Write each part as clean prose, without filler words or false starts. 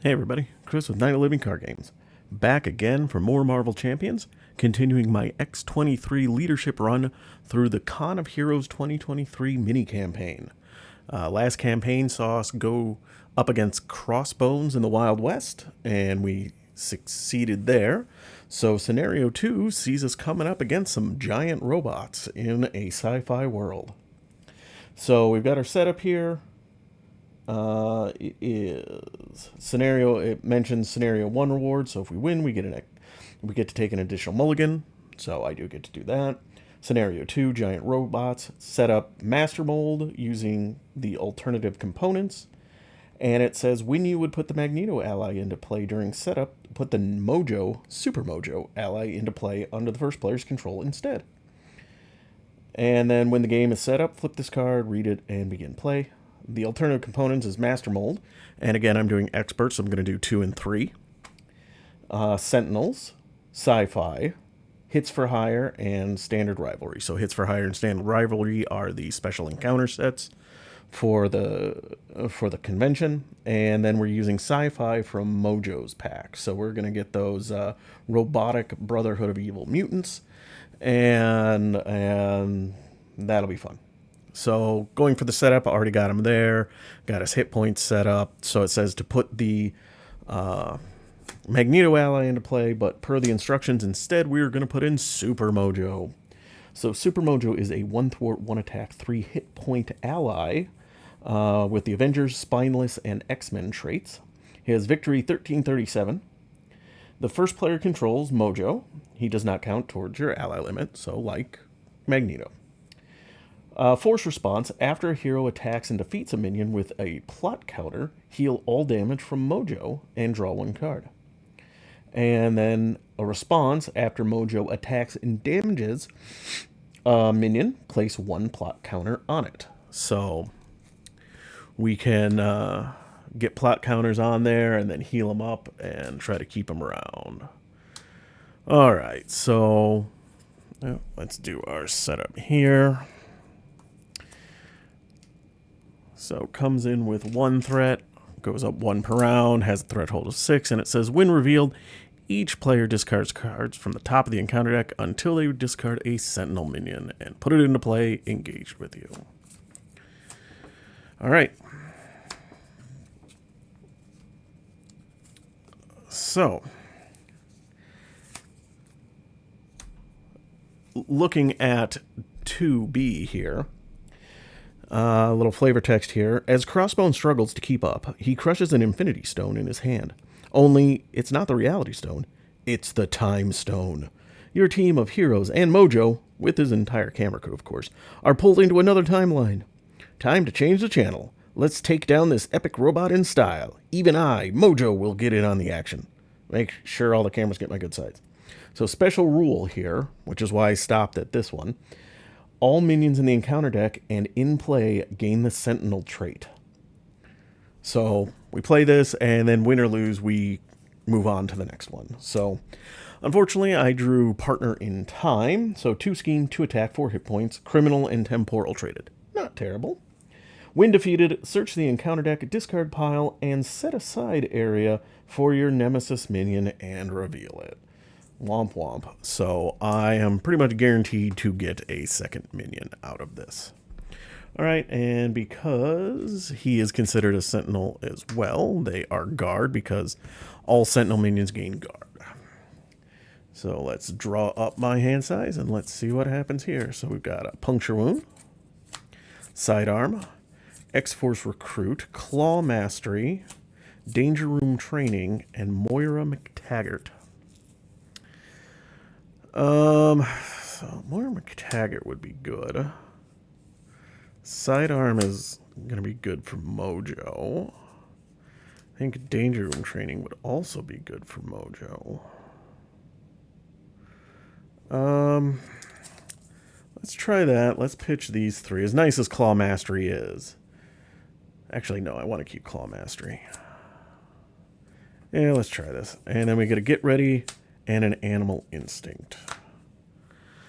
Hey everybody, Chris with Night of Living Card Games. Back again for more Marvel Champions, continuing my X-23 leadership run through the Con of Heroes 2023 mini-campaign. Last campaign saw us go up against Crossbones in the Wild West, and we succeeded there. So Scenario 2 sees us coming up against some giant robots in a sci-fi world. So we've got our setup here. It is scenario. It mentions scenario 1 reward. So if we win, we get to take an additional mulligan. So I do get to do that. Scenario 2, giant robots. Set up master mold using the alternative components. And it says when you would put the Magneto ally into play during setup, put the Mojo, SuperMojo ally into play under the first player's control instead. And then when the game is set up, flip this card, read it, and begin play. The alternative components is Master Mold. And again, I'm doing Expert, so I'm going to do 2 and 3. Sentinels, SciFi, Hits for Hire, and Standard Rivalry. So Hits for Hire and Standard Rivalry are the special encounter sets for the convention. And then we're using Sci-Fi from Mojo's pack. So we're going to get those robotic Brotherhood of Evil mutants. And that'll be fun. So going for the setup, I already got him there. Got his hit points set up. So it says to put the Magneto ally into play, but per the instructions, instead we're going to put in SuperMojo. So SuperMojo is a 1 thwart, 1 attack, 3 hit point ally with the Avengers, Spineless, and X-Men traits. He has victory 1337. The first player controls Mojo. He does not count towards your ally limit, so like Magneto. Force response, after a hero attacks and defeats a minion with a plot counter, heal all damage from Mojo and draw 1 card. And then a response, after Mojo attacks and damages a minion, place 1 plot counter on it. So we can get plot counters on there and then heal them up and try to keep them around. Alright, so let's do our setup here. So comes in with 1 threat, goes up 1 per round, has a threshold of 6, and it says when revealed, each player discards cards from the top of the encounter deck until they discard a Sentinel minion and put it into play engaged with you. Alright. So, looking at 2B here, a little flavor text here. As Crossbone struggles to keep up, he crushes an Infinity Stone in his hand. Only, it's not the Reality Stone, it's the Time Stone. Your team of heroes and Mojo, with his entire camera crew of course, are pulled into another timeline. Time to change the channel. Let's take down this epic robot in style. Even I, Mojo, will get in on the action. Make sure all the cameras get my good sides. So special rule here, which is why I stopped at this one. All minions in the encounter deck and in play gain the Sentinel trait. So we play this, and then win or lose, we move on to the next one. So unfortunately, I drew Partner in Time. So 2 scheme, 2 attack, 4 hit points, criminal and temporal traded. Not terrible. When defeated, search the encounter deck, discard pile, and set aside area for your Nemesis minion and reveal it. Womp womp. So I am pretty much guaranteed to get a second minion out of this. Alright, and because he is considered a Sentinel as well, they are guard because all Sentinel minions gain guard. So let's draw up my hand size and let's see what happens here. So we've got a Puncture Wound, Sidearm, X-Force Recruit, Claw Mastery, Danger Room Training, and Moira McTaggart. So Moira McTaggart would be good. Sidearm is going to be good for Mojo. I think Danger Room Training would also be good for Mojo. Let's try that. Let's pitch these 3. As nice as Claw Mastery is. Actually, no, I want to keep Claw Mastery. Yeah, let's try this. And then we get a Get Ready and an Animal Instinct.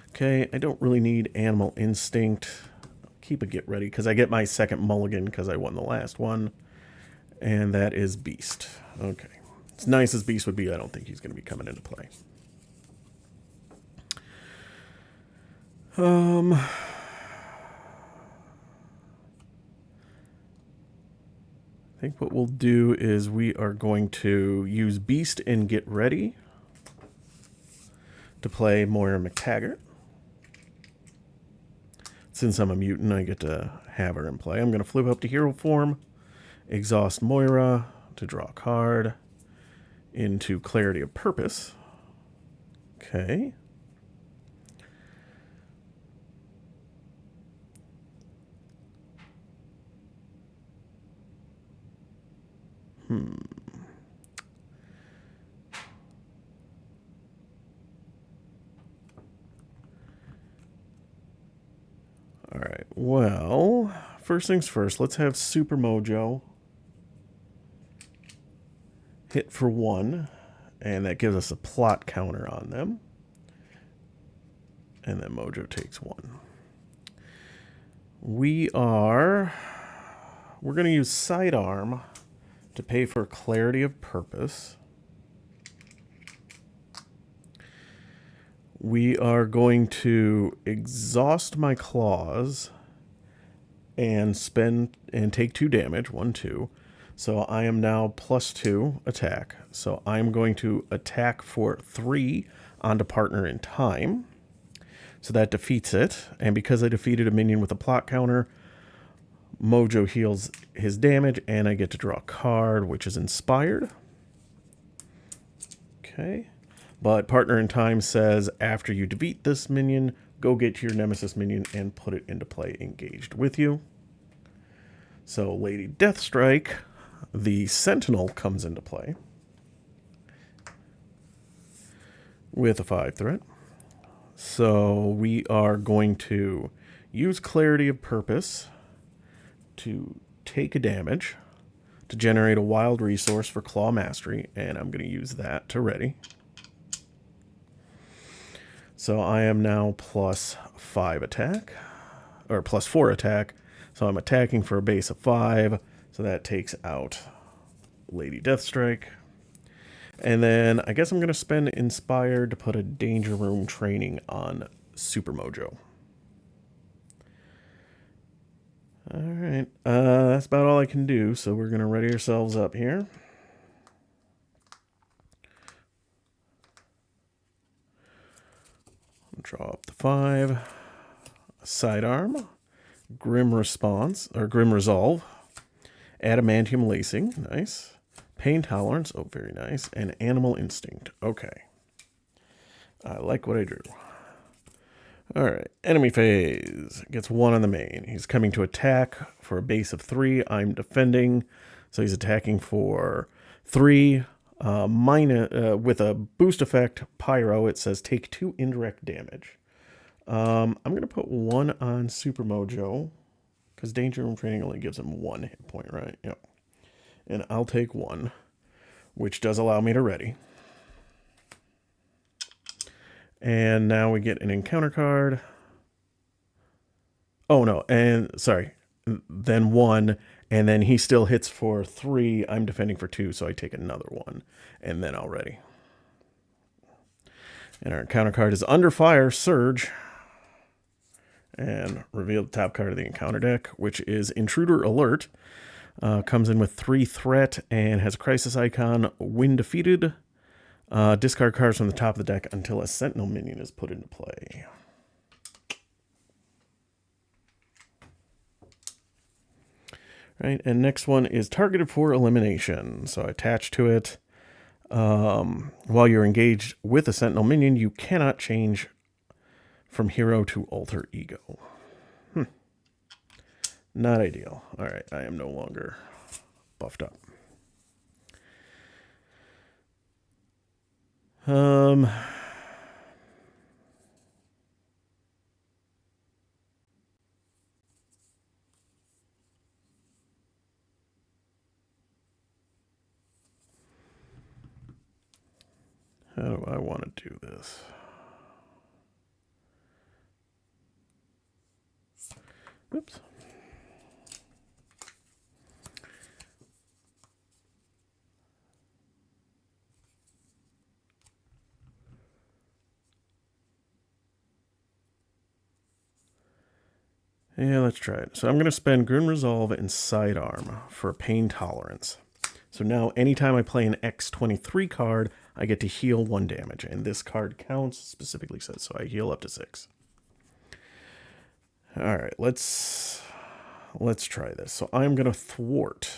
Okay, I don't really need Animal Instinct. I'll keep a Get Ready because I get my second mulligan because I won the last one. And that is Beast. Okay. As nice as Beast would be, I don't think he's going to be coming into play. I think what we'll do is we are going to use Beast and Get Ready to play Moira McTaggart. Since I'm a mutant, I get to have her in play. I'm going to flip up to hero form, exhaust Moira to draw a card into Clarity of Purpose. Okay. All right. Well, first things first, let's have SuperMojo hit for 1, and that gives us a plot counter on them. And then Mojo takes 1. We're going to use Sidearm to pay for Clarity of Purpose. We are going to exhaust my claws and spend and take 2 damage, 1, 2. So I am now +2 attack. So I'm going to attack for 3 onto Partner in Time. So that defeats it. And because I defeated a minion with a plot counter, Mojo heals his damage, and I get to draw a card, which is Inspired. Okay. But Partner in Time says, after you defeat this minion, go get your Nemesis minion and put it into play engaged with you. So Lady Deathstrike, the Sentinel, comes into play with a 5 threat. So we are going to use Clarity of Purpose to take a damage to generate a wild resource for Claw Mastery, and I'm going to use that to ready. So I am now +5 attack, or +4 attack. So I'm attacking for a base of 5. So that takes out Lady Deathstrike. And then I guess I'm going to spend Inspired to put a Danger Room training on SuperMojo. All right, that's about all I can do. So we're going to ready ourselves up here. Draw up the 5. Sidearm, Grim Response, or Grim Resolve, Adamantium Lacing, nice. Pain Tolerance, oh, very nice. And Animal Instinct, okay. I like what I drew. All right, enemy phase. Gets 1 on the main. He's coming to attack for a base of 3. I'm defending, so he's attacking for 3. With a boost effect, Pyro, it says take 2 indirect damage. I'm going to put 1 on SuperMojo, because Danger Room Training only gives him 1 hit point, right? Yep. And I'll take 1, which does allow me to ready. And now we get an encounter card. Oh, no, and sorry. Then 1, and then he still hits for 3. I'm defending for 2, so I take another 1, and then I'll ready. And our encounter card is Under Fire, Surge. And reveal the top card of the encounter deck, which is Intruder Alert. Comes in with 3 threat and has a crisis icon. When defeated, discard cards from the top of the deck until a Sentinel minion is put into play. Right, and next one is targeted for elimination. So attached to it, while you're engaged with a Sentinel minion, you cannot change from hero to alter ego. Not ideal. All right, I am no longer buffed up. How do I want to do this? Oops. Yeah, let's try it. So I'm going to spend Grim Resolve and Sidearm for Pain Tolerance. So now anytime I play an X-23 card, I get to heal 1 damage. And this card counts, specifically says, so I heal up to 6. All right, let's try this. So I'm going to thwart.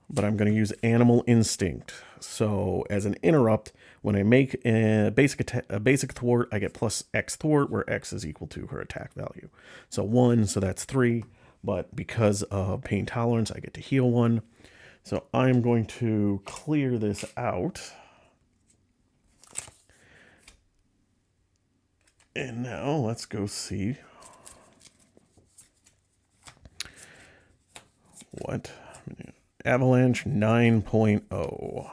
But I'm going to use Animal Instinct. So as an interrupt, when I make a basic thwart, I get plus X thwart, where X is equal to her attack value. So 1, so that's 3. But because of Pain Tolerance, I get to heal 1. So I'm going to clear this out. And now let's go see what Avalanche 9.0.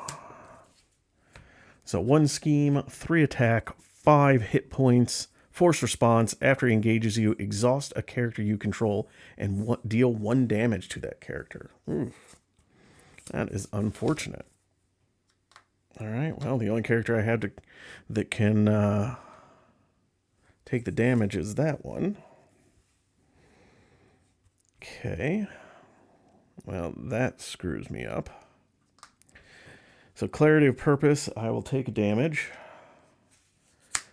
So 1 scheme, 3 attack, 5 hit points, force response. After he engages you, exhaust a character you control and deal 1 damage to that character. Oof. That is unfortunate. All right, well, the only character I have that can take the damage is that one. Okay. Well, that screws me up. So Clarity of Purpose, I will take damage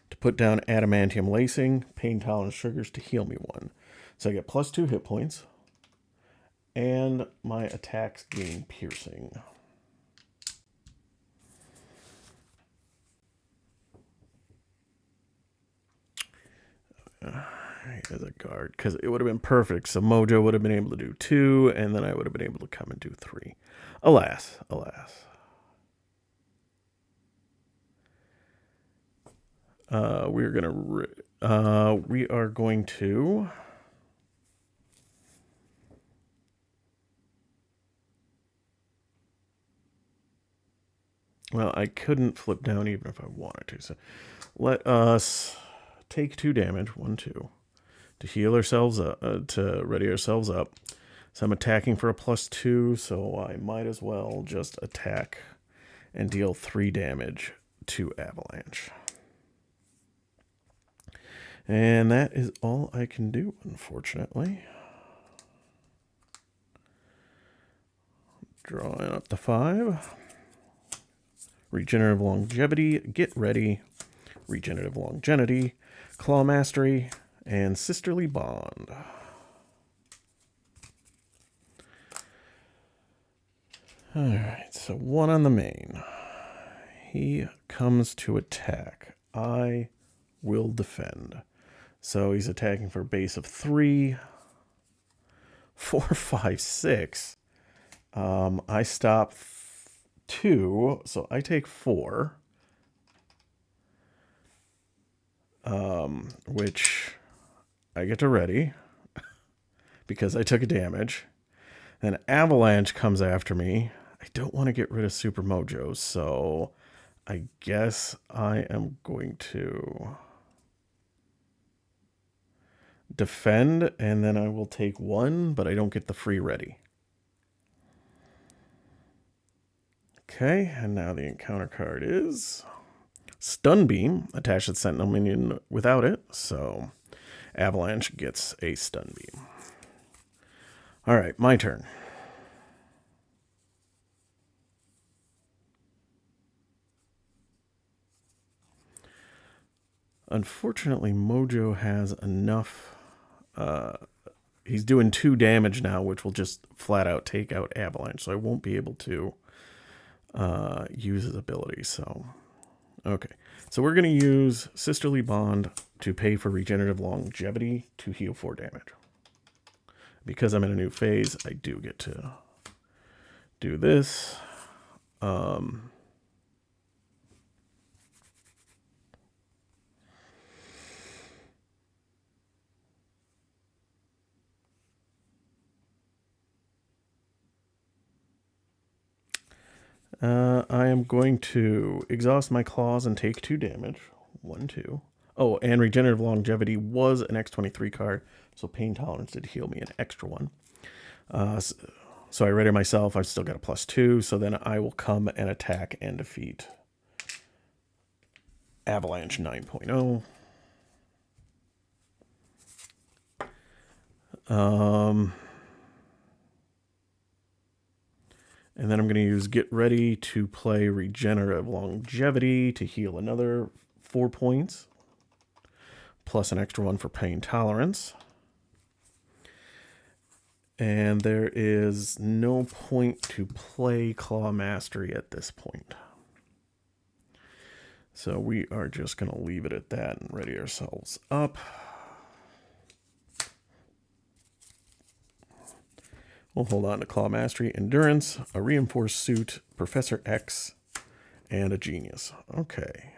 to put down Adamantium Lacing, Pain Tolerance triggers to heal me 1. So I get plus 2 hit points, and my attacks gain Piercing. As a guard, because it would have been perfect. So Mojo would have been able to do 2, and then I would have been able to come and do 3. Alas, alas. We are going to well, I couldn't flip down even if I wanted to. So let us take 2 damage, 1, 2, to heal ourselves up, to ready ourselves up. So I'm attacking for a plus 2, so I might as well just attack and deal 3 damage to Avalanche. And that is all I can do, unfortunately. Drawing up the 5. Regenerative Longevity, Get Ready, Regenerative Longevity, Claw Mastery, and Sisterly Bond. Alright, so 1 on the main. He comes to attack. I will defend. So he's attacking for a base of 3, 4, 5, 6. I stop 2, so I take 4. Which I get to ready because I took a damage. Then Avalanche comes after me. I don't want to get rid of SuperMojo, so I guess I am going to defend, and then I will take 1, but I don't get the free ready. Okay, and now the encounter card is Stun Beam, attached to the Sentinel minion without it, so Avalanche gets a Stun Beam. All right, my turn. Unfortunately, Mojo has enough. He's doing 2 damage now, which will just flat out take out Avalanche, so I won't be able to use his ability. So, okay. So we're going to use Sisterly Bond to pay for Regenerative Longevity to heal 4 damage. Because I'm in a new phase, I do get to do this. I am going to exhaust my claws and take 2 damage. 1, 2. Oh, and Regenerative Longevity was an X-23 card, so Pain Tolerance did heal me an extra 1. So I ready myself. I've still got a plus 2, so then I will come and attack and defeat Avalanche 9.0. And then I'm going to use Get Ready to play Regenerative Longevity to heal another 4 points, plus an extra one for Pain Tolerance. And there is no point to play Claw Mastery at this point. So we are just going to leave it at that and ready ourselves up. We'll hold on to Claw Mastery, Endurance, a Reinforced Suit, Professor X, and a Genius. Okay.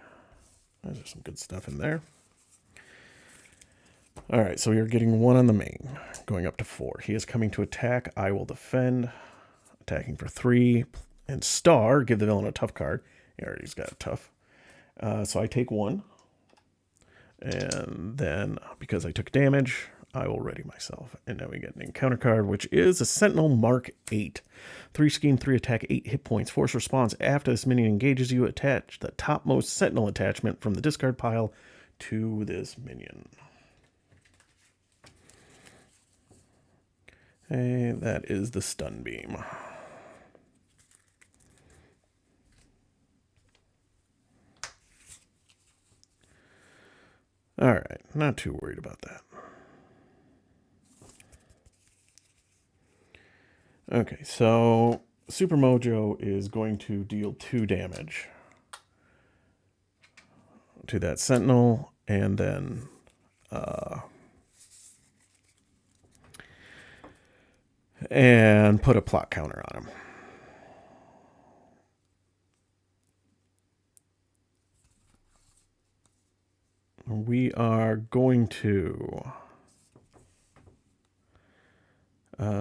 There's some good stuff in there. All right, so we are getting 1 on the main, going up to 4. He is coming to attack. I will defend, attacking for 3. And Star, give the villain a tough card. He already's got a tough. So I take 1. And then, because I took damage, I will ready myself. And now we get an encounter card, which is a Sentinel Mark 8. 3 scheme, 3 attack, 8 hit points. Force response. After this minion engages you, attach the topmost Sentinel attachment from the discard pile to this minion. And that is the Stun Beam. All right, not too worried about that. Okay, so SuperMojo is going to deal 2 damage to that Sentinel, and then and put a plot counter on him. We are going to...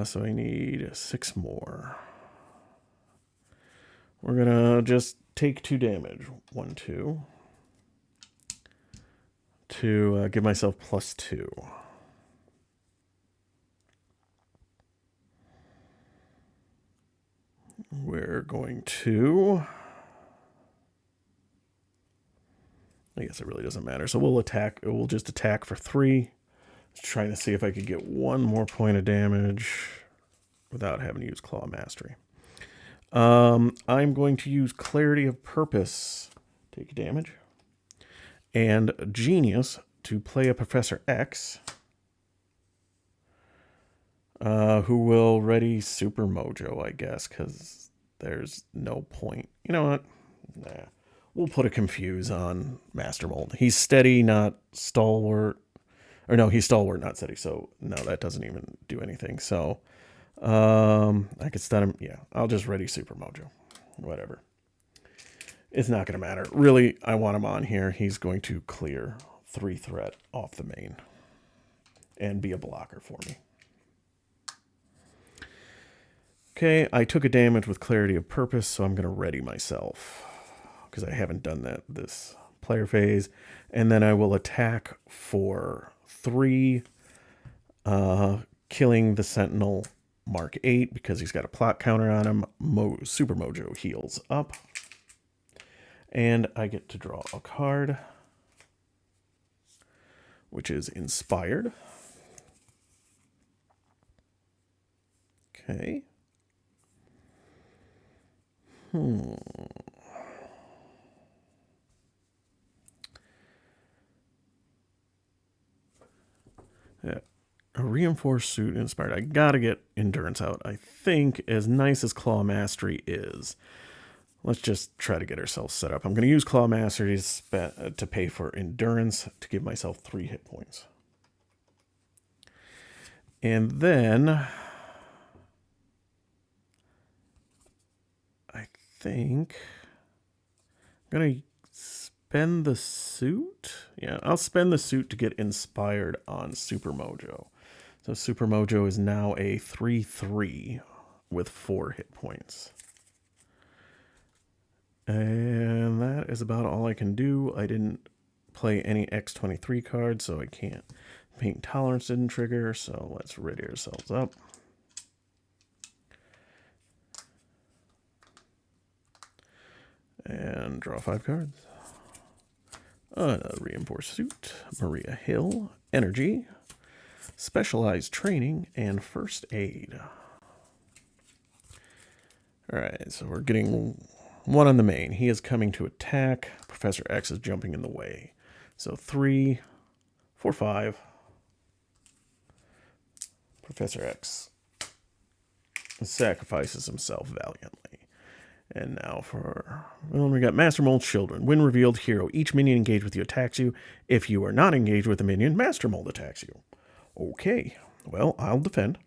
so I need 6 more. We're going to just take 2 damage. 1, 2. To give myself +2. We're going to... I guess it really doesn't matter. So we'll attack. We'll just attack for 3. Trying to see if I could get 1 more point of damage without having to use Claw Mastery. I'm going to use Clarity of Purpose. Take damage. And Genius to play a Professor X. Who will ready SuperMojo, I guess, because there's no point. You know what? Nah. We'll put a Confuse on Master Mold. He's steady, not stalwart. Or no, he's stalwart, not steady. So, no, that doesn't even do anything. So, I could stun him. Yeah, I'll just ready SuperMojo. Whatever. It's not going to matter. Really, I want him on here. He's going to clear 3 threat off the main. And be a blocker for me. Okay, I took a damage with Clarity of Purpose, so I'm going to ready myself. Because I haven't done that this player phase. And then I will attack for 3, killing the Sentinel Mark 8 because he's got a plot counter on him. SuperMojo heals up. And I get to draw a card, which is Inspired. Okay. Yeah. A Reinforced Suit, Inspired. I gotta get Endurance out. I think, as nice as Claw Mastery is, let's just try to get ourselves set up. I'm going to use Claw Mastery to pay for Endurance to give myself 3 hit points. And then I think I'm going to spend the suit. Yeah, I'll spend the suit to get Inspired on SuperMojo. So SuperMojo is now a 3/3 with 4 hit points. And that is about all I can do. I didn't play any X-23 cards, so I can't. Pain Tolerance didn't trigger, so let's ready ourselves up. And draw 5 cards. Another Reinforced Suit, Maria Hill, Energy, specialized training, and first aid. All right, so we're getting one on the main. He is coming to attack. Professor X is jumping in the way. So 3, 4, 5. Professor X sacrifices himself valiantly. And now well, we got Master Mold Children. When revealed, hero. Each minion engaged with you attacks you. If you are not engaged with a minion, Master Mold attacks you. Okay, well, I'll defend.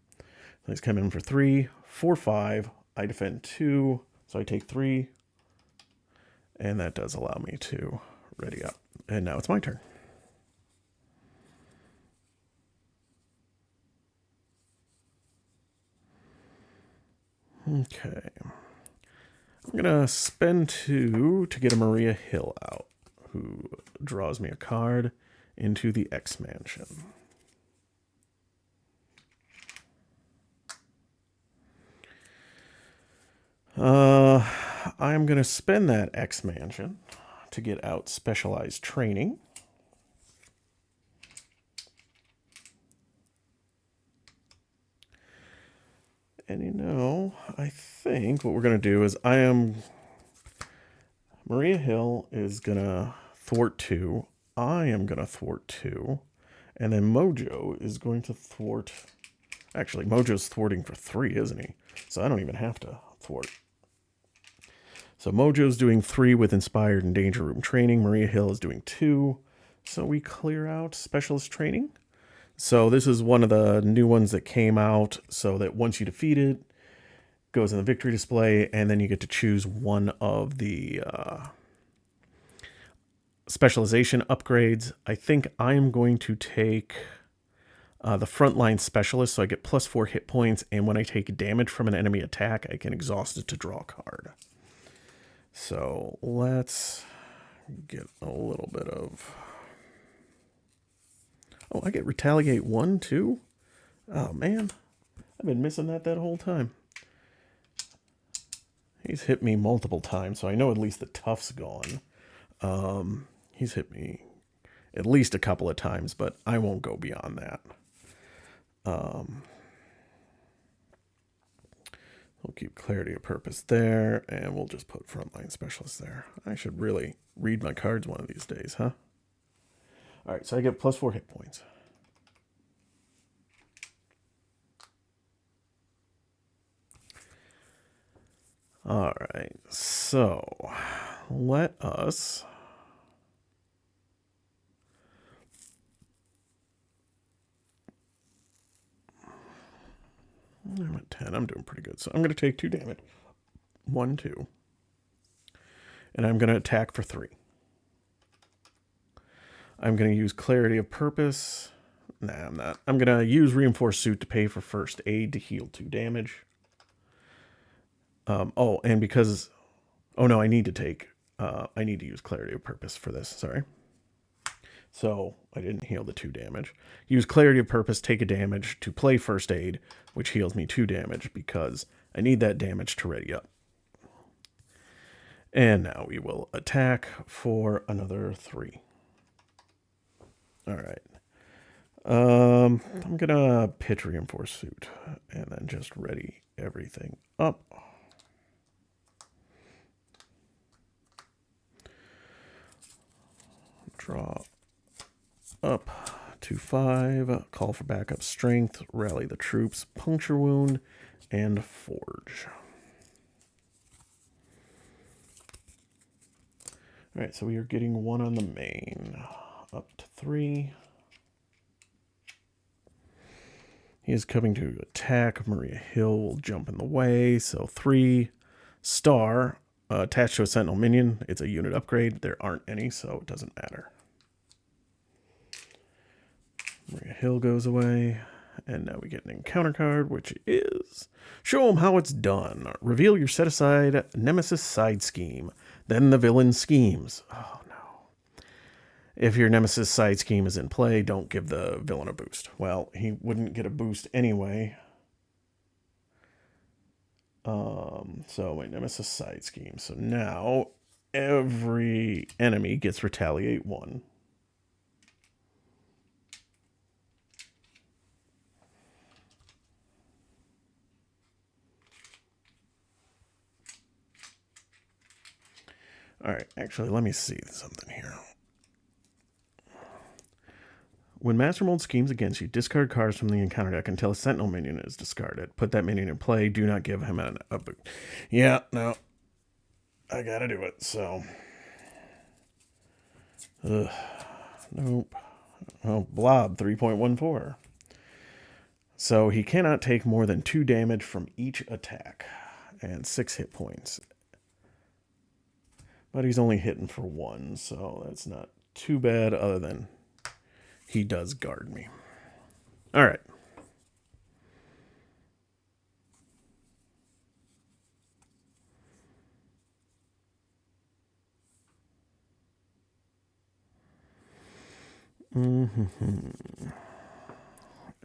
He's coming in for 3, 4, 5. I defend 2, so I take 3. And that does allow me to ready up. And now it's my turn. Okay. I'm going to spend 2 to get a Maria Hill out, who draws me a card into the X Mansion. I'm going to spend that X Mansion to get out specialized training. And you know, I think what we're going to do is Maria Hill is going to thwart 2. I am going to thwart 2. And then Mojo is going to thwart... Actually, Mojo's thwarting for 3, isn't he? So I don't even have to thwart. So Mojo's doing 3 with Inspired and Danger Room training. Maria Hill is doing 2. So we clear out Specialist training. So this is one of the new ones that came out, so that once you defeat it, goes in the victory display, and then you get to choose one of the specialization upgrades. I think I'm going to take the Frontline Specialist, so I get +4 hit points, and when I take damage from an enemy attack, I can exhaust it to draw a card. So let's get a little bit of... Oh, I get Retaliate 1, too? Oh, man. I've been missing that whole time. He's hit me multiple times, so I know at least the tough's gone. He's hit me at least a couple of times, but I won't go beyond that. We'll keep Clarity of Purpose there, and we'll just put Frontline Specialist there. I should really read my cards one of these days, huh? All right, so I get +4 hit points. All right, so let us... I'm at 10. I'm doing pretty good. So I'm going to take 2 damage. 1, 2. And I'm going to attack for 3. I'm going to use Clarity of Purpose. Nah, I'm not. I'm going to use Reinforced Suit to pay for first aid to heal 2 damage. Oh, and because... Oh, no, I need to use Clarity of Purpose for this. Sorry. So I didn't heal the 2 damage. Use Clarity of Purpose, take a damage to play first aid, which heals me 2 damage because I need that damage to ready up. And now we will attack for another 3. All right. I'm going to pitch Reinforced Suit and then just ready everything up. Draw up to 5, call for backup strength, rally the troops, puncture wound, and forge. All right, so we are getting 1 on the main, up to 3. He is coming to attack. Maria Hill will jump in the way, so 3 star attached to a Sentinel minion. It's a unit upgrade. There aren't any, so it doesn't matter. Maria Hill goes away, and now we get an encounter card, which is show them how it's done. Reveal your set-aside Nemesis side scheme. Then the villain schemes. Oh, no. If your Nemesis side scheme is in play, don't give the villain a boost. Well, he wouldn't get a boost anyway. So my Nemesis side scheme. So now every enemy gets Retaliate 1. All right, actually, let me see something here. When Master Mold schemes against you, discard cards from the encounter deck until a Sentinel minion is discarded. Put that minion in play. Do not give him a yeah, no. I gotta do it, so. Nope. Oh, Blob 3.14. So he cannot take more than 2 damage from each attack and 6 hit points. But he's only hitting for 1, so that's not too bad other than he does guard me. All right.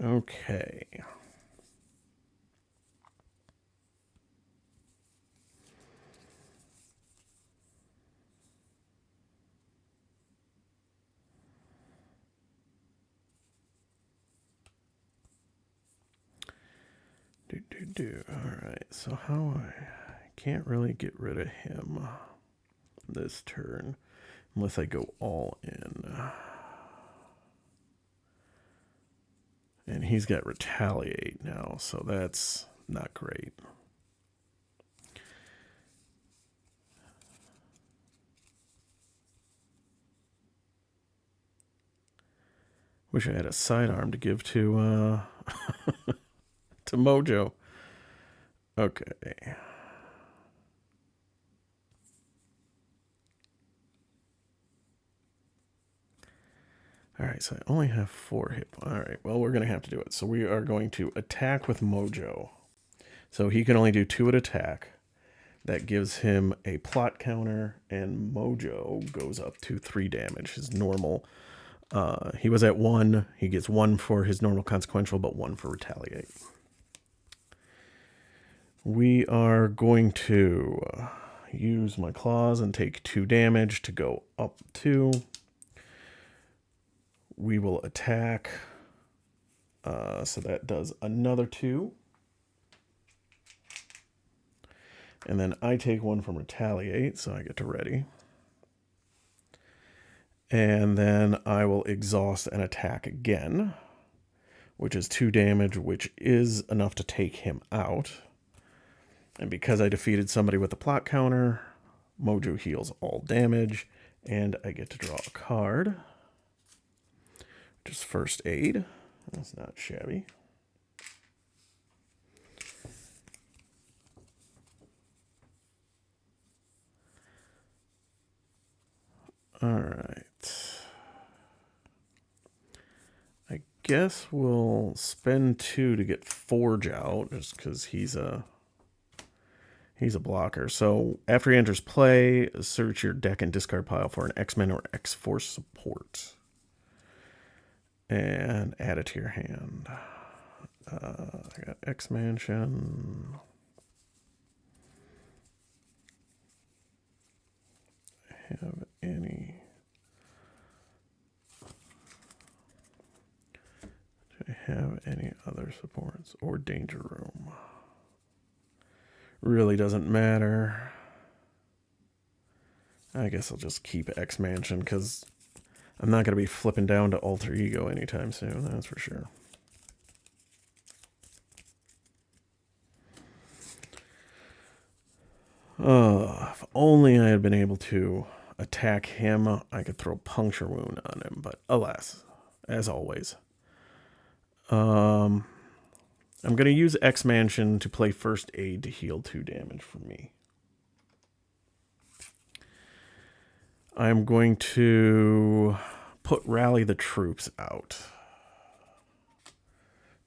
Okay. All right. So how I can't really get rid of him this turn unless I go all in. And he's got retaliate now, so that's not great. Wish I had a sidearm to give to to Mojo. Okay. All right, so I only have 4 hit points. All right, well, we're going to have to do it. So we are going to attack with Mojo. So he can only do 2 at attack. That gives him a plot counter, and Mojo goes up to 3 damage. His normal. He was at 1. He gets 1 for his normal consequential, but 1 for retaliate. We are going to use my claws and take 2 damage to go up 2. We will attack. So that does another 2. And then I take 1 from retaliate, so I get to ready. And then I will exhaust and attack again, which is 2 damage, which is enough to take him out. And because I defeated somebody with a plot counter, Mojo heals all damage, and I get to draw a card, which is first aid. That's not shabby. All right. I guess we'll spend 2 to get Forge out, just because he's a blocker. So after he enters play, search your deck and discard pile for an X-Men or X-Force support. And add it to your hand. I got X-Mansion. Have any... Do I have any other supports? Or Danger Room? Really doesn't matter. I guess I'll just keep X-Mansion, because I'm not going to be flipping down to Alter Ego anytime soon, that's for sure. If only I had been able to attack him, I could throw Puncture Wound on him, but alas, as always. I'm going to use X-Mansion to play First Aid to heal 2 damage from me. I'm going to put Rally the Troops out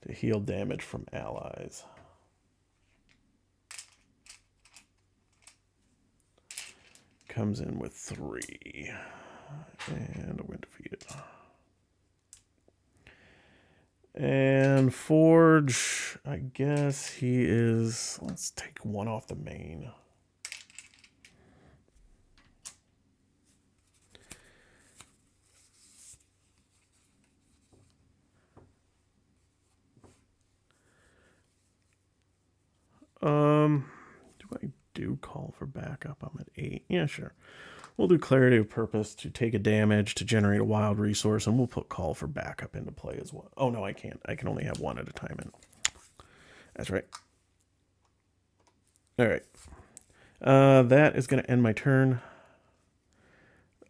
to heal damage from allies. Comes in with 3. And a win defeated. And Forge, I guess he is... Let's take 1 off the main. Do I do call for backup. I'm at 8. Yeah, sure. We'll do clarity of purpose to take a damage to generate a wild resource, and we'll put call for backup into play as well. Oh, no, I can't. I can only have one at a time in. That's right. All right. That is going to end my turn.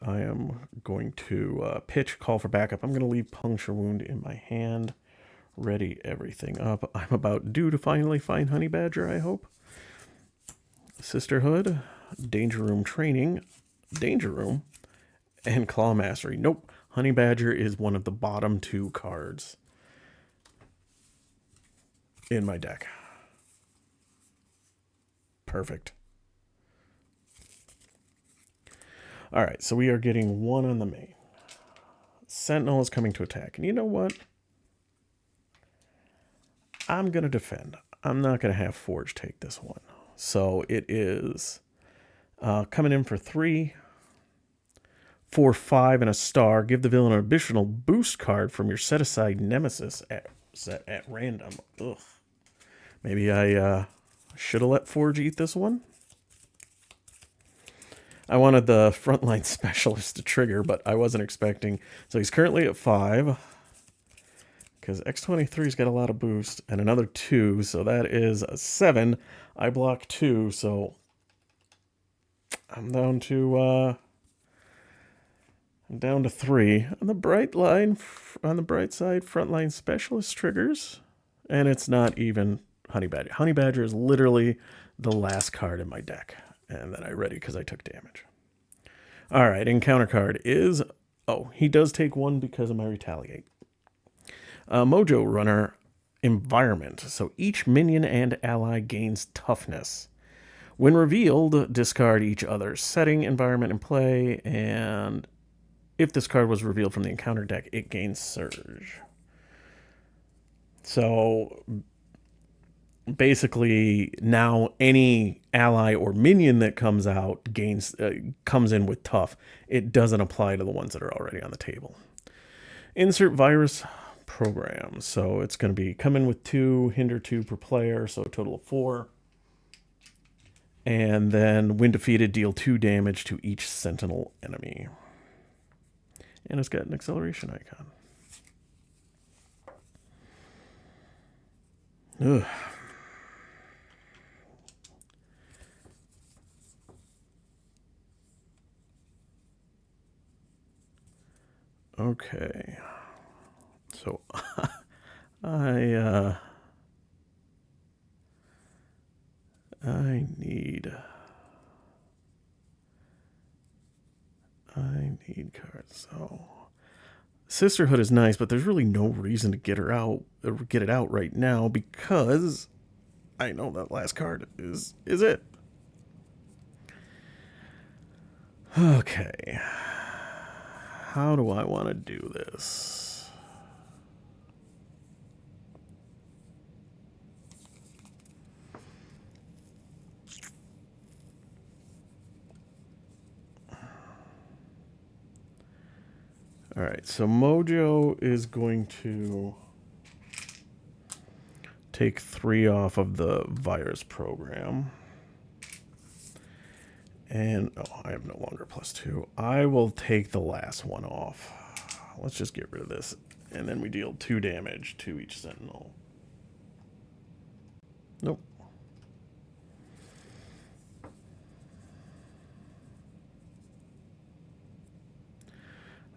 I am going to pitch, call for backup. I'm going to leave Puncture Wound in my hand. Ready everything up. I'm about due to finally find Honey Badger, I hope. Sisterhood, Danger Room Training, Danger Room, and Claw Mastery. Nope. Honey Badger is one of the bottom 2 cards in my deck. Perfect. All right, so we are getting 1 on the main. Sentinel is coming to attack. And you know what? I'm going to defend. I'm not going to have Forge take this one. So it is coming in for 3, 4, 5, and a star. Give the villain an additional boost card from your set-aside nemesis set at random. Ugh. Maybe I should have let Forge eat this one. I wanted the frontline specialist to trigger, but I wasn't expecting. So he's currently at 5. Because X-23's got a lot of boost. And another 2, so that is a 7. I block 2, so I'm down to 3. On the bright side, frontline specialist triggers. And it's not even Honey Badger. Honey Badger is literally the last card in my deck. And then I ready because I took damage. All right, encounter card is... Oh, he does take 1 because of my Retaliate. Mojo Runner Environment. So each minion and ally gains toughness. When revealed, discard each other's setting, environment, and play. And if this card was revealed from the encounter deck, it gains Surge. So... basically, now any ally or minion that comes out comes in with tough. It doesn't apply to the ones that are already on the table. Insert virus program. So it's going to be come in with 2, hinder 2 per player, so a total of 4. And then when defeated, deal 2 damage to each sentinel enemy. And it's got an acceleration icon. Ugh. Okay, so I need cards. So Sisterhood is nice, but there's really no reason to get her out or get it out right now because I know that last card is it. Okay. How do I want to do this? All right, so Mojo is going to take 3 off of the virus program. And, oh, I have no longer +2. I will take the last one off. Let's just get rid of this. And then we deal 2 damage to each sentinel. Nope.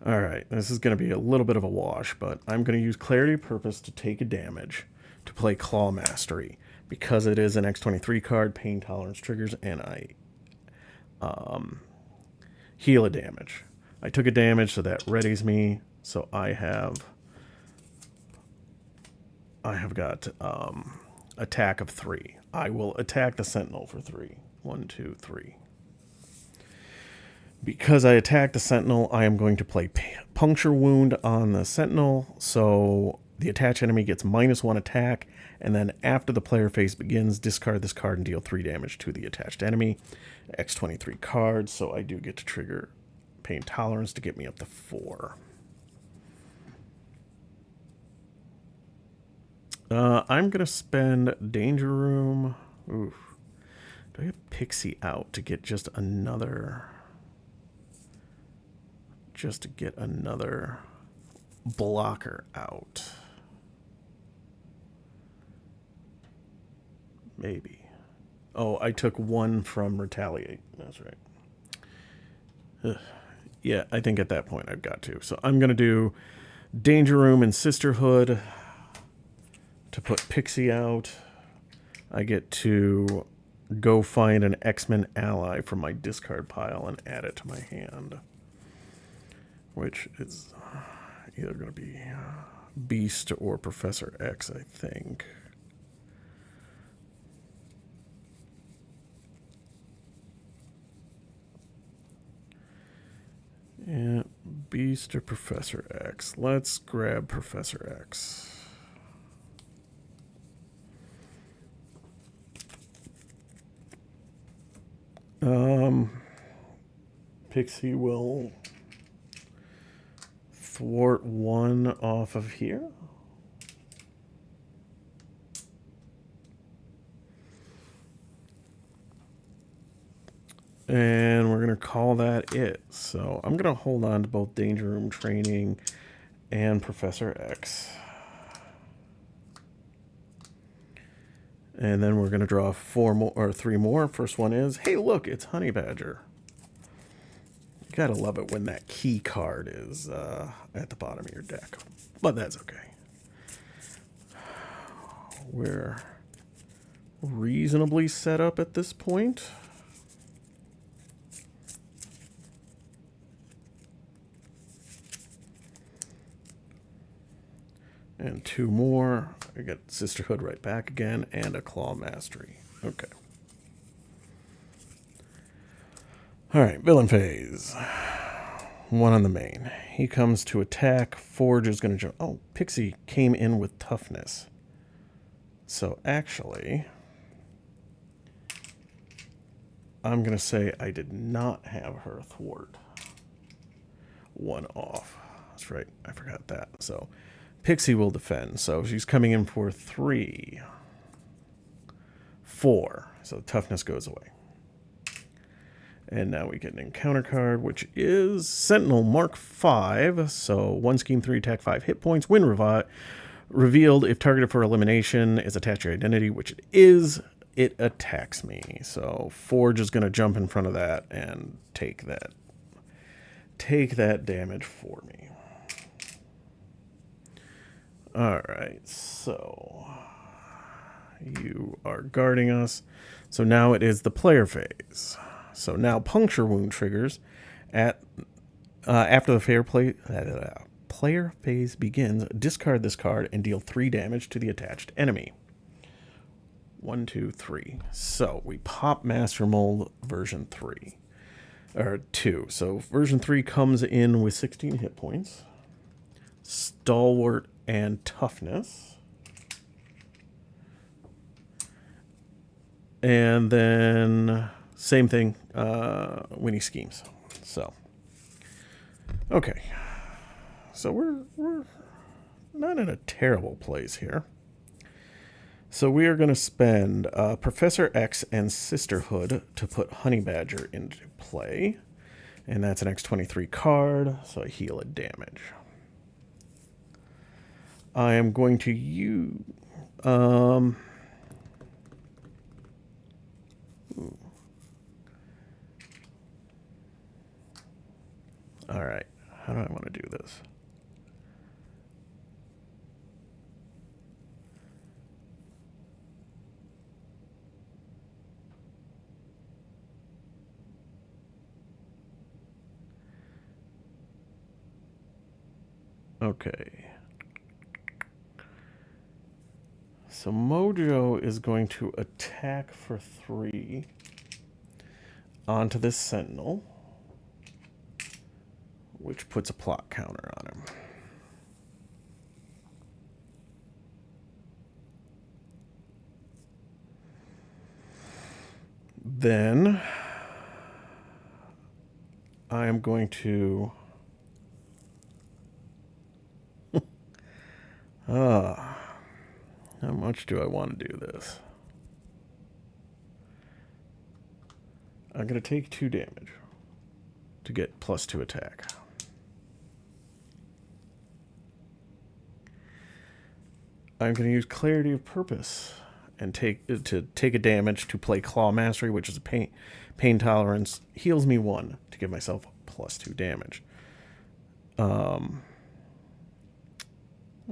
Alright, this is going to be a little bit of a wash, but I'm going to use Clarity of Purpose to take a damage to play Claw Mastery. Because it is an X-23 card, Pain Tolerance triggers, and I heal a damage. I took a damage, so that readies me. So I have got attack of 3. I will attack the Sentinel for 3. 1, 2, 3. Because I attacked the Sentinel, I am going to play Puncture Wound on the Sentinel. So the attached enemy gets -1 attack, and then after the player phase begins, discard this card and deal 3 damage to the attached enemy. X-23 cards, so I do get to trigger Pain Tolerance to get me up to 4. I'm going to spend Danger Room. Oof. Do I get Pixie out to get just another... Just to get another blocker out? Maybe. Oh, I took one from Retaliate. That's right. Ugh. Yeah, I think at that point I've got to. So I'm going to do Danger Room and Sisterhood to put Pixie out. I get to go find an X-Men ally from my discard pile and add it to my hand. Which is either going to be Beast or Professor X, I think. Yeah, Beast or Professor X. Let's grab Professor X. Pixie will thwart one off of here. And we're going to call that it. So I'm going to hold on to both Danger Room Training and Professor X. And then we're going to draw 4 more or 3 more. First one is, hey, look, it's Honey Badger. You got to love it when that key card is at the bottom of your deck. But that's okay. We're reasonably set up at this point. And 2 more. I got Sisterhood right back again, and a Claw Mastery. Okay. Alright, villain phase. 1 on the main. He comes to attack. Forge is going to jump. Oh, Pixie came in with toughness. So actually, I'm going to say I did not have her thwart 1 off. That's right, I forgot that. So Pixie will defend, so she's coming in for 3. 4. So toughness goes away. And now we get an encounter card, which is Sentinel Mark 5. So 1 scheme, 3 attack, 5 hit points. When revealed, if targeted for elimination, is attached to your identity, which it is, it attacks me. So Forge is going to jump in front of that and take that damage for me. Alright, so you are guarding us. So now it is the player phase. So now Puncture Wound triggers at after the player phase begins. Discard this card and deal 3 damage to the attached enemy. 1, 2, 3. So we pop Master Mold version 3. Or 2. So version 3 comes in with 16 hit points. Stalwart and toughness. And then same thing when he schemes. So okay. So we're not in a terrible place here. So we are going to spend Professor X and Sisterhood to put Honey Badger into play. And that's an X-23 card, so I heal a damage. I am going to use... Alright, how do I want to do this? Okay. So Mojo is going to attack for 3 onto this Sentinel, which puts a plot counter on him. Then I am going to... how much do I want to do this? I'm going to take 2 damage to get +2 attack. I'm going to use Clarity of Purpose and take a damage to play Claw Mastery, which is a pain tolerance. Heals me 1 to give myself +2 damage.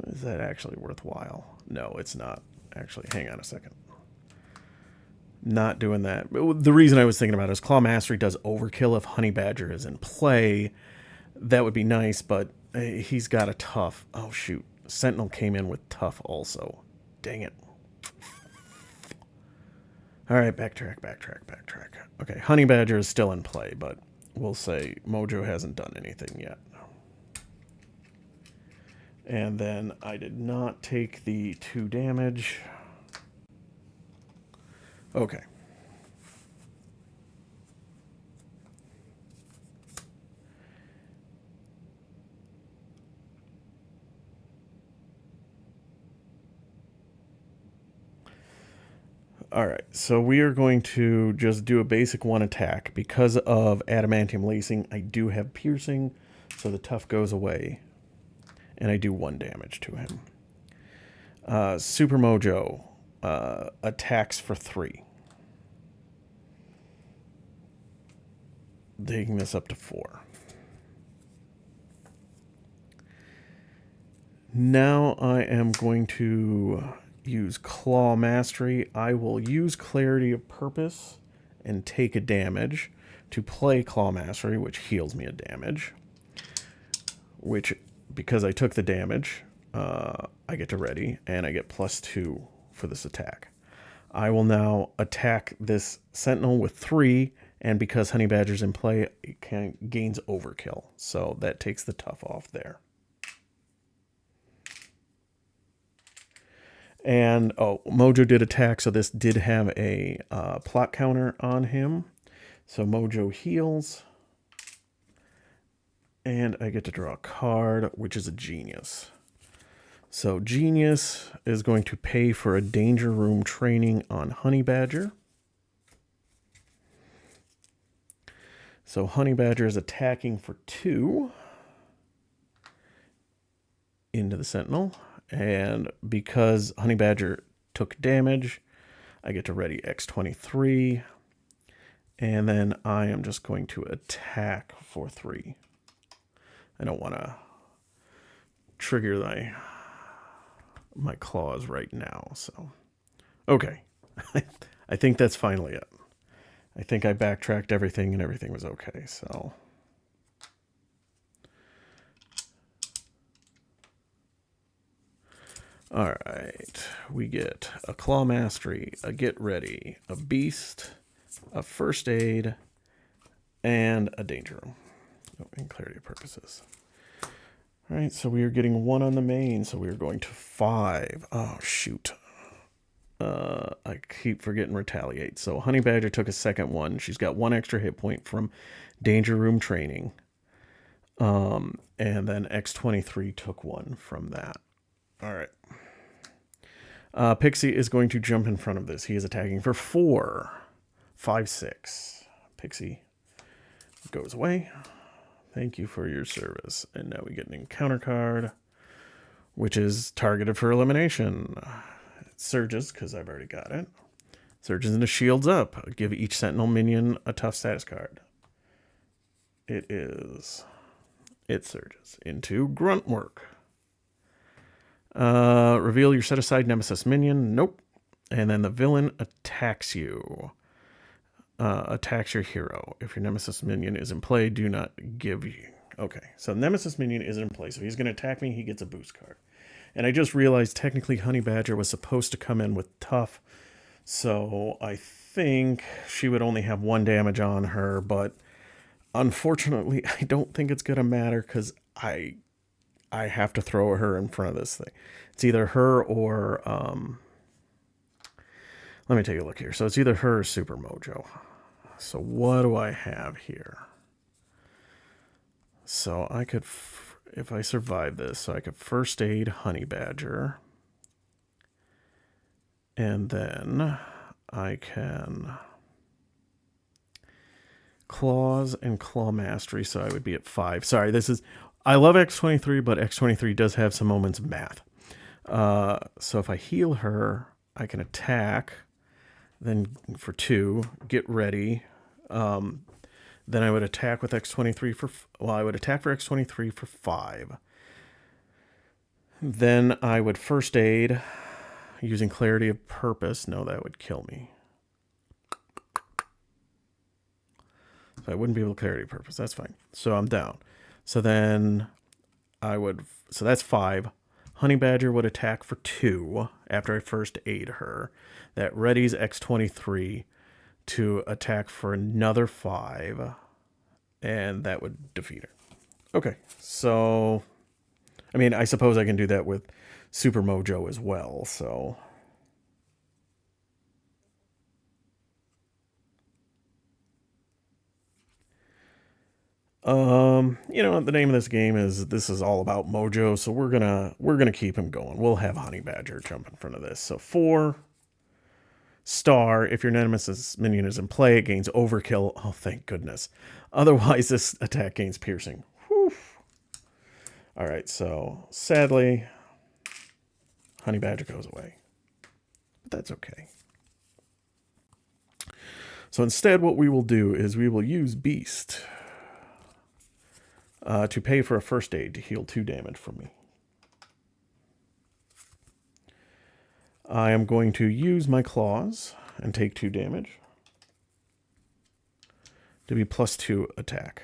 Is that actually worthwhile? No, it's not. Actually, hang on a second. Not doing that. The reason I was thinking about it is Claw Mastery does overkill if Honey Badger is in play. That would be nice, but he's got a tough... Oh, shoot. Sentinel came in with tough also. Dang it. All right, backtrack. Okay, Honey Badger is still in play, but we'll say Mojo hasn't done anything yet. And then I did not take the 2 damage. Okay. All right, so we are going to just do a basic 1 attack. Because of adamantium lacing, I do have piercing, so the tough goes away. And I do 1 damage to him. SuperMojo attacks for 3. Taking this up to 4. Now I am going to use Claw Mastery. I will use Clarity of Purpose and take a damage to play Claw Mastery, which heals me a damage. Which, because I took the damage, I get to ready, and I get +2 for this attack. I will now attack this Sentinel with 3, and because Honey Badger's in play, it gains overkill. So that takes the tough off there. And, oh, Mojo did attack, so this did have a plot counter on him. So Mojo heals. And I get to draw a card, which is a Genius. So Genius is going to pay for a Danger Room training on Honey Badger. So Honey Badger is attacking for 2 into the Sentinel. And because Honey Badger took damage, I get to ready X-23. And then I am just going to attack for 3. I don't want to trigger my claws right now. So, okay. I think that's finally it. I think I backtracked everything and everything was okay. So, all right. We get a Claw Mastery, a Get Ready, a Beast, a First Aid, and a Danger Room. Oh, and Clarity of Purposes. All right, so we are getting 1 on the main, so we are going to 5. Oh, shoot. I keep forgetting Retaliate. So Honey Badger took a second one. She's got 1 extra hit point from Danger Room training. And then X-23 took 1 from that. All right. Pixie is going to jump in front of this. He is attacking for 4. 5, 6. Pixie goes away. Thank you for your service. And now we get an encounter card, which is targeted for elimination. It surges, because I've already got it. Surges into shields up. Give each Sentinel minion a tough status card. It surges into Grunt Work. Reveal your set-aside Nemesis minion. Nope. And then the villain attacks you. Attacks your hero. If your Nemesis minion is in play, do not give you... Okay, so Nemesis minion isn't in play, so he's going to attack me, he gets a boost card. And I just realized technically Honey Badger was supposed to come in with tough, so I think she would only have 1 damage on her, but unfortunately I don't think it's going to matter because I have to throw her in front of this thing. It's either her or... let me take a look here. So it's either her or SuperMojo. So what do I have here? So I could, if I survive this, so I could First Aid Honey Badger. And then I can claws and claw mastery, so I would be at 5. Sorry, I love X-23, but X-23 does have some moments of math. So if I heal her, I can attack, then for 2, get ready. Then I would attack with X-23 I would attack for X-23 for 5. Then I would first aid using clarity of purpose. No, that would kill me. So I wouldn't be able to clarity of purpose. That's fine. So I'm down. So then so that's 5. Honey Badger would attack for 2 after I first aid her. That readies X-23 to attack for another 5. And that would defeat her. Okay, so I mean, I suppose I can do that with SuperMojo as well, so. You know, the name of this game is all about Mojo, so we're gonna keep him going. We'll have Honey Badger jump in front of this. So 4 star, if your nemesis minion is in play, it gains overkill. Oh, thank goodness. Otherwise, this attack gains piercing. Whew. All right, so sadly, Honey Badger goes away. But that's okay. So instead, what we will do is we will use Beast to pay for a first aid to heal 2 damage from me. I am going to use my claws and take 2 damage to be +2 attack.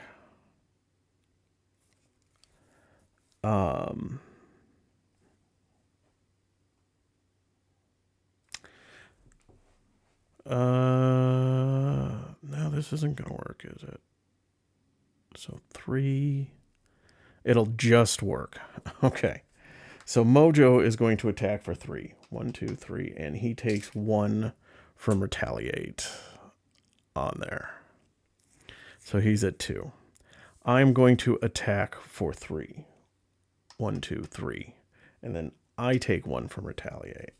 No, this isn't going to work, is it? So 3. It'll just work. Okay. So Mojo is going to attack for 3. 1, 2, 3. And he takes 1 from Retaliate on there. So he's at 2. I'm going to attack for 3. 1, 2, 3. And then I take 1 from Retaliate.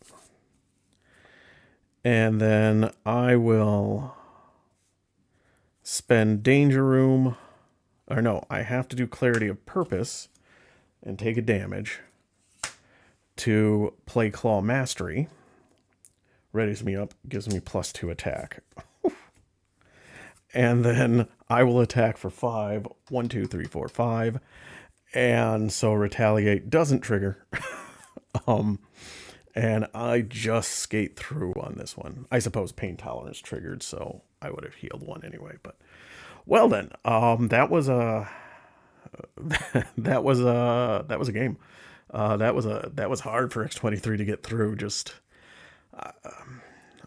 And then I will spend Danger Room. Or no, I have to do Clarity of Purpose and take a damage to play Claw Mastery. Readies me up, gives me +2 attack. And then I will attack for 5. 1, 2, 3, 4, 5. And so Retaliate doesn't trigger. And I just skate through on this one. I suppose Pain Tolerance triggered, so I would have healed 1 anyway. But well then, that was a that was a game. That was hard for X-23 to get through. Just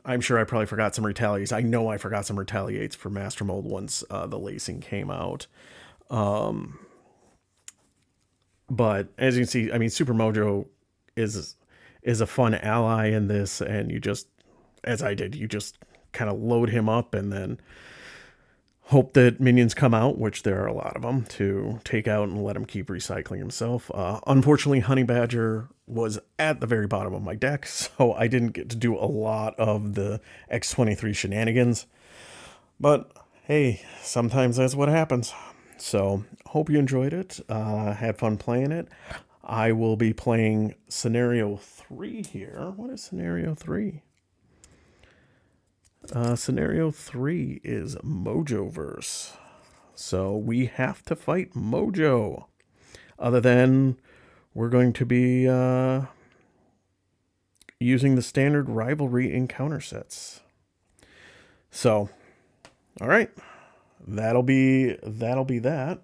I'm sure I probably forgot some retaliates. I know I forgot some retaliates for Master Mode once the lacing came out. But as you can see, I mean, SuperMojo is a fun ally in this, and you just, as I did, you just kind of load him up and then hope that minions come out, which there are a lot of them, to take out and let him keep recycling himself. Unfortunately, Honey Badger was at the very bottom of my deck, so I didn't get to do a lot of the X-23 shenanigans. But hey, sometimes that's what happens. So hope you enjoyed it. Had fun playing it. I will be playing Scenario 3 here. What is Scenario 3? Scenario 3 is Mojoverse. So we have to fight Mojo. Other than we're going to be using the standard rivalry encounter sets. So, all right. That'll be that.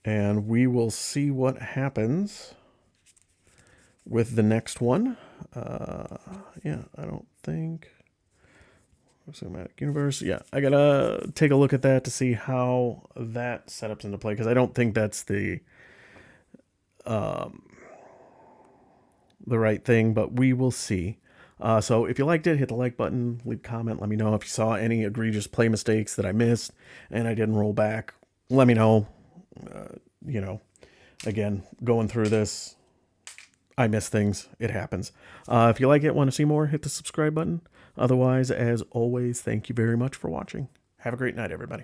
And we will see what happens with the next one. Yeah, I don't think Cinematic Universe. Yeah, I gotta take a look at that to see how that setups into play, because I don't think that's the right thing, but we will see. So if you liked it, hit the like button, leave a comment, let me know if you saw any egregious play mistakes that I missed and I didn't roll back. Let me know. You know, again, going through this, I miss things. It happens. If you like it, want to see more, hit the subscribe button. Otherwise, as always, thank you very much for watching. Have a great night, everybody.